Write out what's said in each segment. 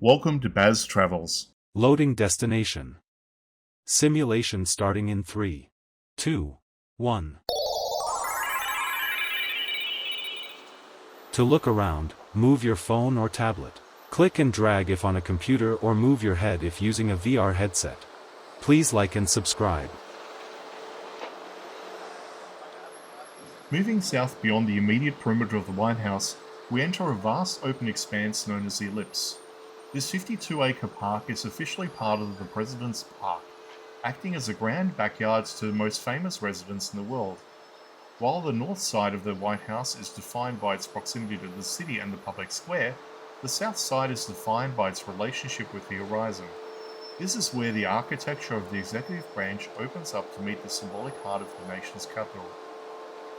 Welcome to Baz Travels. Loading destination. Simulation starting in 3, 2, 1. To look around, move your phone or tablet. Click and drag if on a computer or move your head if using a VR headset. Please like and subscribe. Moving south beyond the immediate perimeter of the White House, we enter a vast open expanse known as the Ellipse. This 52-acre park is officially part of the President's Park, acting as a grand backyard to the most famous residents in the world. While the north side of the White House is defined by its proximity to the city and the public square, the south side is defined by its relationship with the horizon. This is where the architecture of the executive branch opens up to meet the symbolic heart of the nation's capital.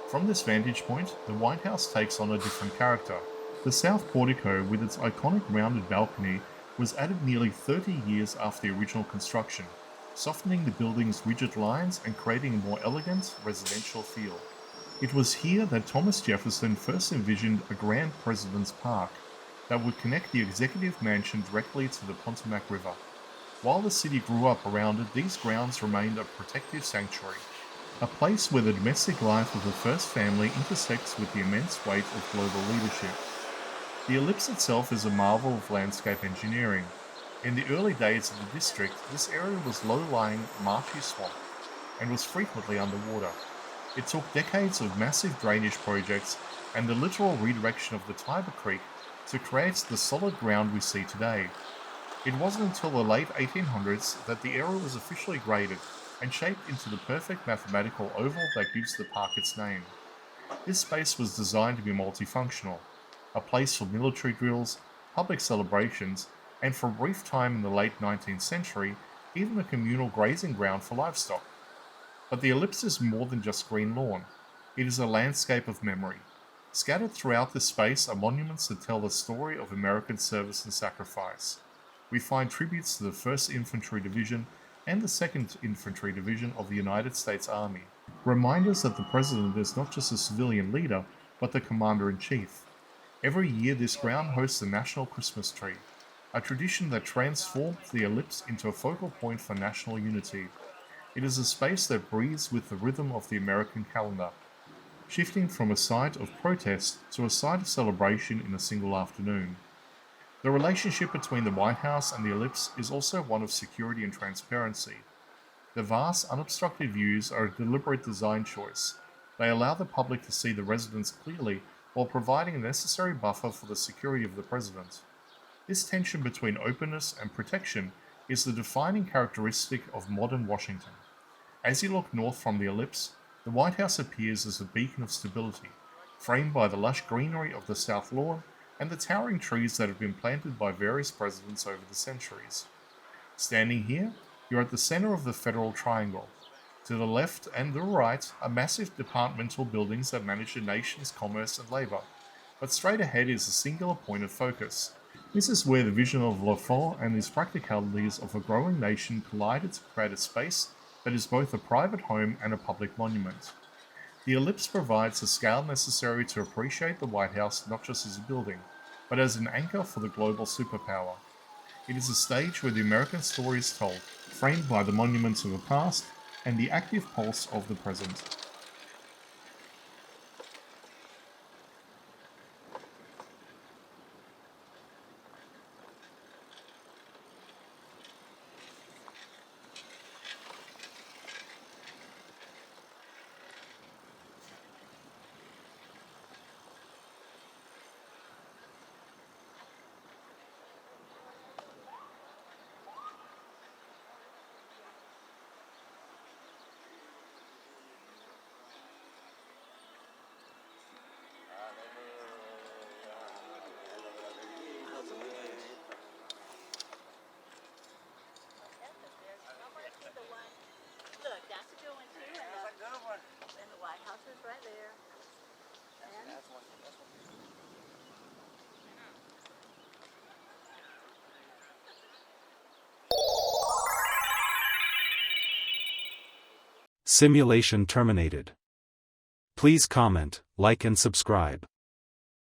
From this vantage point, the White House takes on a different character. The South Portico, with its iconic rounded balcony, was added nearly 30 years after the original construction, softening the building's rigid lines and creating a more elegant residential feel. It was here that Thomas Jefferson first envisioned a grand President's Park that would connect the executive mansion directly to the Potomac River. While the city grew up around it, these grounds remained a protective sanctuary, a place where the domestic life of the first family intersects with the immense weight of global leadership. The Ellipse itself is a marvel of landscape engineering. In the early days of the district, this area was low-lying, marshy swamp, and was frequently underwater. It took decades of massive drainage projects and the literal redirection of the Tiber Creek to create the solid ground we see today. It wasn't until the late 1800s that the area was officially graded and shaped into the perfect mathematical oval that gives the park its name. This space was designed to be multifunctional, a place for military drills, public celebrations, and for a brief time in the late 19th century, even a communal grazing ground for livestock. But the Ellipse is more than just green lawn. It is a landscape of memory. Scattered throughout this space are monuments that tell the story of American service and sacrifice. We find tributes to the 1st Infantry Division and the 2nd Infantry Division of the United States Army. Reminders that the President is not just a civilian leader, but the Commander-in-Chief. Every year this ground hosts the National Christmas Tree, a tradition that transformed the Ellipse into a focal point for national unity. It is a space that breathes with the rhythm of the American calendar, shifting from a site of protest to a site of celebration in a single afternoon. The relationship between the White House and the Ellipse is also one of security and transparency. The vast, unobstructed views are a deliberate design choice. They allow the public to see the residents clearly while providing a necessary buffer for the security of the President. This tension between openness and protection is the defining characteristic of modern Washington. As you look north from the Ellipse, the White House appears as a beacon of stability, framed by the lush greenery of the South Lawn and the towering trees that have been planted by various presidents over the centuries. Standing here, you're at the center of the Federal Triangle. To the left and the right are massive departmental buildings that manage the nation's commerce and labor, but straight ahead is a singular point of focus. This is where the vision of L'Enfant and his practicalities of a growing nation collided to create a space that is both a private home and a public monument. The Ellipse provides the scale necessary to appreciate the White House not just as a building, but as an anchor for the global superpower. It is a stage where the American story is told, framed by the monuments of the past and the active pulse of the present. Look, that's a good one too. And the White House is right there. And Simulation terminated. Please comment, like and subscribe.